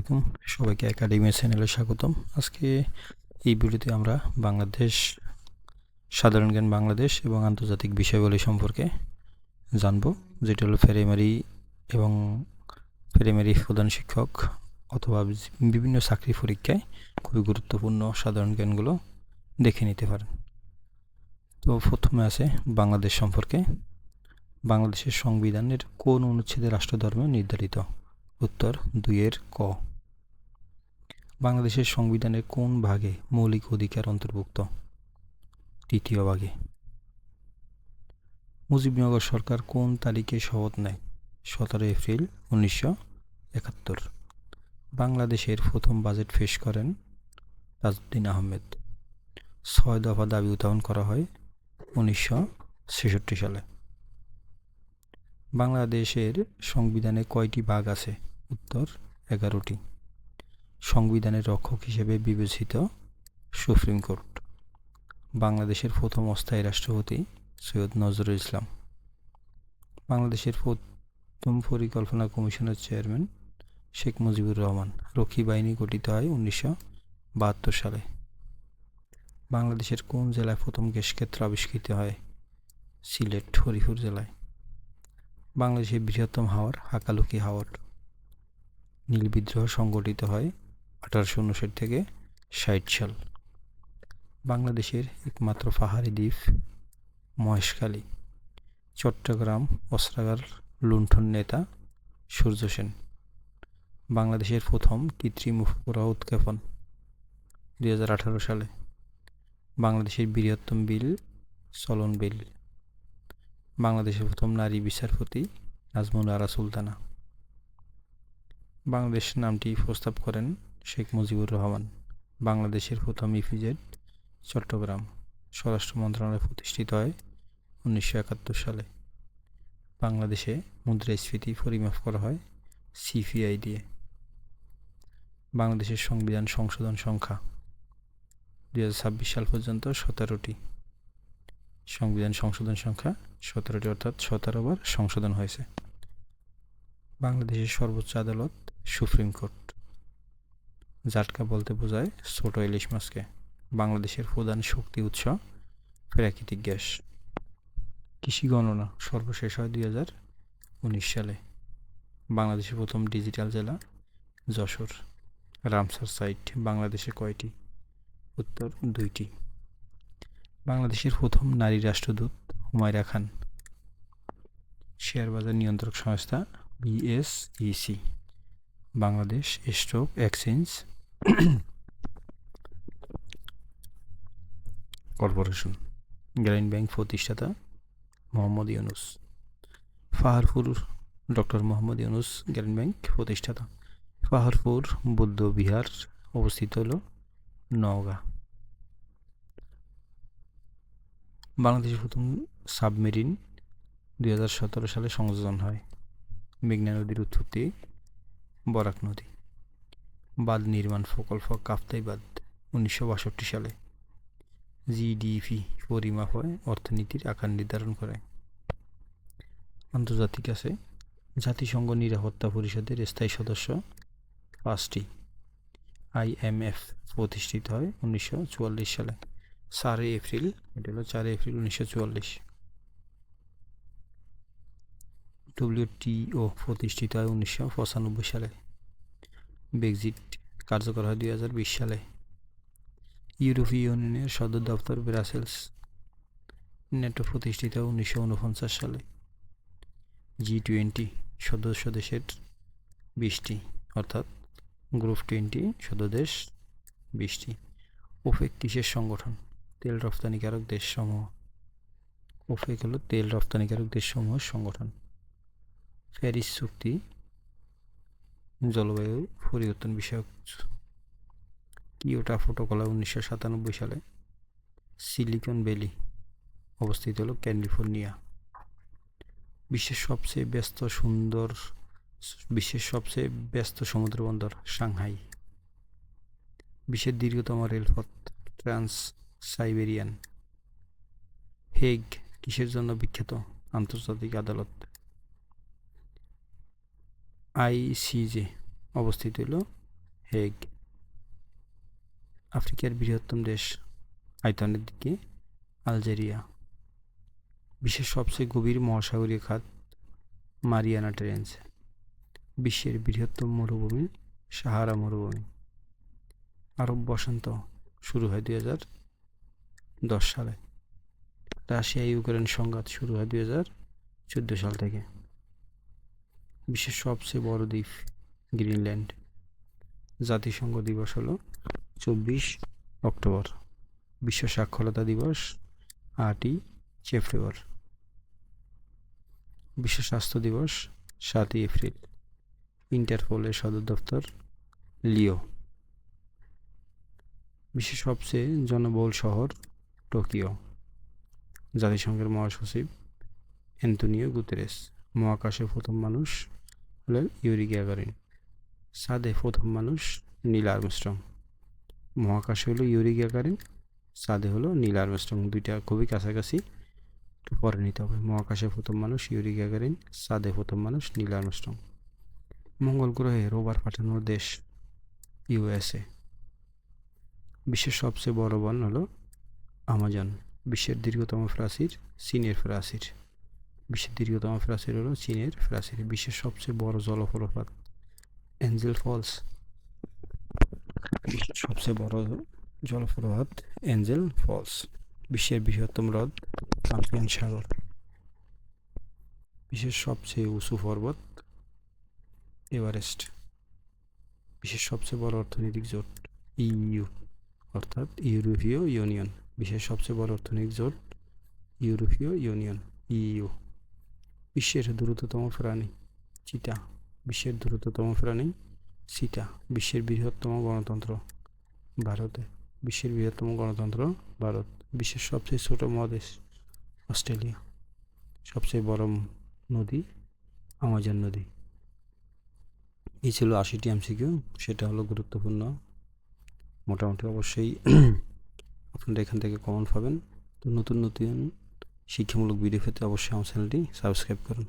আলাইকুম, সবাইকে একাডেমি চ্যানেলে স্বাগতম। আজকে এই ভিডিওতে আমরা বাংলাদেশ, সাধারণ জ্ঞান বাংলাদেশ এবং আন্তর্জাতিক বিষয়াবলী সম্পর্কে জানব, যেটা হলো প্রাইমারি প্রধান শিক্ষক অথবা বিভিন্ন চাকরি পরীক্ষায় খুবই গুরুত্বপূর্ণ সাধারণ জ্ঞানগুলো দেখে নিতে পারেন। তো প্রথমে আছে বাংলাদেশ সম্পর্কে। বাংলাদেশের সংবিধানের কোন অনুচ্ছেদে রাষ্ট্রধর্ম নির্ধারিত? উত্তর 2 ক। বাংলাদেশের সংবিধানের কোন ভাগে মৌলিক অধিকার অন্তর্ভুক্ত? 3য় ভাগে। মুজিবনগর সরকার কোন তারিখে শপথ নেয়? 17 এপ্রিল 1971। বাংলাদেশের প্রথম বাজেট পেশ করেন তাজউদ্দীন আহমেদ। 6 দফা দাবি উত্থাপন করা হয় 1966 সালে। বাংলাদেশের সংবিধানে কয়টি ভাগ আছে? উত্তর 11টি। সংবিধানের রক্ষক হিসেবে বিবেচিত সুপ্রিম কোর্ট। বাংলাদেশের প্রথম অস্থায়ী রাষ্ট্রপতি সৈয়দ নজরুল ইসলাম। বাংলাদেশের প্রথম পরিকল্পনা কমিশনের চেয়ারম্যান শেখ মুজিবুর রহমান। রক্ষী বাহিনী গঠিত হয় 1972 সালে। বাংলাদেশের কোন জেলায় প্রথম গ্যাস ক্ষেত্র আবিষ্কৃত হয়? সিলেট, হরিপুর জেলায়। বাংলাদেশের বৃহত্তম হাওর হাকালুকি হাওর। নীল বিদ্রোহ সংগঠিত হয় 1859 থেকে 60 সাল। বাংলাদেশের একমাত্র পাহাড়ি দ্বীপ মহেশখালী। চট্টগ্রাম অস্ত্রাগার লুণ্ঠন নেতা সূর্য সেন। বাংলাদেশের প্রথম কৃত্রিম উপগ্রহ উৎক্ষেপণ 2018 সালে। বাংলাদেশের বৃহত্তম বিল চলন বিল। বাংলাদেশের প্রথম নারী বিচারপতি নাজমুল আরা সুলতানা। বাংলাদেশ নামটি প্রস্তাব করেন শেখ মুজিবুর রহমান। বাংলাদেশের প্রথম ইপিজেড চট্টগ্রাম। স্বরাষ্ট্র মন্ত্রণালয় প্রতিষ্ঠিত হয় 1971 সালে। বাংলাদেশে মুদ্রাস্ফীতি পরিমাপ করা হয় সিপিআই দিয়ে। বাংলাদেশের সংবিধান সংশোধন সংখ্যা 2026 সাল পর্যন্ত 17টি। সংবিধান সংশোধন সংখ্যা 17টি, অর্থাৎ 17 বার সংশোধন হয়েছে। বাংলাদেশের সর্বোচ্চ আদালত সুপ্রিম কোর্ট। জাটকা বলতে বোঝায় ছোট ইলিশ মাছকে। বাংলাদেশের প্রধান শক্তি উৎস প্রাকৃতিক গ্যাস। কৃষি গণনা সর্বশেষ হয় 2019 সালে। বাংলাদেশের প্রথম ডিজিটাল জেলা যশোর। রামসার সাইট বাংলাদেশে কয়টি? উত্তর 2টি। বাংলাদেশের প্রথম নারী রাষ্ট্রদূত হুমায়রা খান। শেয়ার বাজার নিয়ন্ত্রক সংস্থা BSEC. Bangladesh stock exchange corporation. গ্রামীণ ব্যাংক প্রতিষ্ঠাতা মোহাম্মদ ইউনুস। পাহাড়পুর ডক্টর মোহাম্মদ ইউনুস গ্রামীণ ব্যাংক প্রতিষ্ঠাতা। পাহাড়পুর বৌদ্ধ বিহার অবস্থিত হল নওগাঁ। বাংলাদেশের প্রথম সাবমেরিন 2017 সালে সংযোজন হয়। মেঘনা নদীর উৎপত্তি বরাক নদী। বাঁধ নির্মাণ প্রকল্প কাপ্তাই বাঁধ 1962 সালে। জিডিপি পরিমাপ হয় অর্থনীতির আকার নির্ধারণ করে। আন্তর্জাতিক আছে জাতিসংঘ নিরাপত্তা পরিষদের স্থায়ী সদস্য 5টি। আইএমএফ প্রতিষ্ঠিত হয় 1944 সালে 4 এপ্রিল। এটা হলো 4 এপ্রিল 1944। ডব্লিউটিও প্রতিষ্ঠিত হয় 1995 সালে। ব্রেক্সিট কার্যকর হয় 2020 সালে। ইউরোপীয় ইউনিয়নের সদর দপ্তর ব্রাসেলস। নেটো প্রতিষ্ঠিত হয় 1949 সালে। G20 সদস্য দেশের 20টি, অর্থাৎ গ্রুপ 20 সদস্য দেশ 20টি। ওপেক কিসের সংগঠন? তেল রপ্তানিকারক দেশসমূহ। ওপেক হলো তেল রপ্তানিকারক দেশসমূহের সংগঠন। প্যারিস চুক্তি জলবায়ু পরিবর্তন বিষয়ক। কিয়োটো প্রোটোকল 1997 সালে। সিলিকন ভ্যালি অবস্থিত হলো ক্যালিফোর্নিয়া। বিশ্বের সবচেয়ে ব্যস্ত সমুদ্র বন্দর সাংহাই। বিশ্বের দীর্ঘতম রেলপথ ট্রান্স সাইবেরিয়ান। হেগ কিসের জন্য বিখ্যাত? আন্তর্জাতিক আদালত। আইসিজে অবস্থিত হল হেগ। আফ্রিকার বৃহত্তম দেশ আয়তনের দিকে আলজেরিয়া। বিশ্বের সবচেয়ে গভীর মহাসাগরীয় খাত মারিয়ানা ট্রেঞ্চ। বিশ্বের বৃহত্তম মরুভূমি সাহারা মরুভূমি। আরব বসন্ত শুরু হয় 2010 সালে। রাশিয়া ইউক্রেন সংঘাত শুরু হয় 2014 সাল থেকে। বিশ্বের সবচেয়ে বড় দ্বীপ গ্রিনল্যান্ড। জাতিসংঘ দিবস হলো 24 অক্টোবর। বিশ্ব সাক্ষরতা দিবস 8ই সেপ্টেম্বর। বিশ্ব স্বাস্থ্য দিবস 7ই এপ্রিল। ইন্টারপোলের সদর দপ্তর লিও। বিশ্বের সবচেয়ে জনবহুল শহর টোকিও। জাতিসংঘের মহাসচিব অ্যান্তোনিও গুতেরেস। মহাকাশে প্রথম মানুষ হলেন ইউরি গ্যাগারিন। চাঁদে প্রথম মানুষ নীল আর্মস্ট্রং। মহাকাশে হলো ইউরি গ্যাগারিন, চাঁদে হলো নীল আর্মস্ট্রং। দুইটা খুবই কাছাকাছি, একটু পরে নিতে হবে। মহাকাশে প্রথম মানুষ ইউরি গ্যাগারিন, চাঁদে প্রথম মানুষ নীল আর্মস্ট্রং। মঙ্গল গ্রহে রোভার পাঠানোর দেশ ইউএসএ। বিশ্বের সবচেয়ে বড় বন হলো আমাজন। বিশ্বের দীর্ঘতম প্রাচীর চীনের প্রাচীর। বিশ্বের দীর্ঘতম প্রাচীর হলো চীনের প্রাচীর। বিশ্বের সবচেয়ে বড় জলপ্রপাত অ্যাঞ্জেল ফলস। বিশ্বের সবচেয়ে বড় জলপ্রপাত অ্যাঞ্জেল ফলস। বিশ্বের বৃহত্তম হ্রদ কাস্পিয়ান সাগর। বিশ্বের সবচেয়ে উঁচু পর্বত এভারেস্ট। বিশ্বের সবচেয়ে বড় অর্থনৈতিক জোট ইইউ অর্থাৎ ইউরোপীয় ইউনিয়ন। বিশ্বের সবচেয়ে বড় অর্থনৈতিক জোট ইউরোপীয় ইউনিয়ন ইইউ। বিশ্বের দ্রুততম প্রাণী চিতা। বিশ্বের দ্রুততম প্রাণী চিতা। বিশ্বের বৃহত্তম গণতন্ত্র ভারতে। বিশ্বের বৃহত্তম গণতন্ত্র ভারত। বিশ্বের সবচেয়ে ছোট মহাদেশ অস্ট্রেলিয়া। সবচেয়ে বড় নদী আমাজন নদী। এই ছিল 80টি এমসিকিউ। সেটা হলো গুরুত্বপূর্ণ, মোটামুটি অবশ্যই আপনারা এখান থেকে কমন পাবেন। তো নতুন নতুন শিক্ষামূলক ভিডিও পেতে অবশ্যই আমার চ্যানেলটি সাবস্ক্রাইব করুন।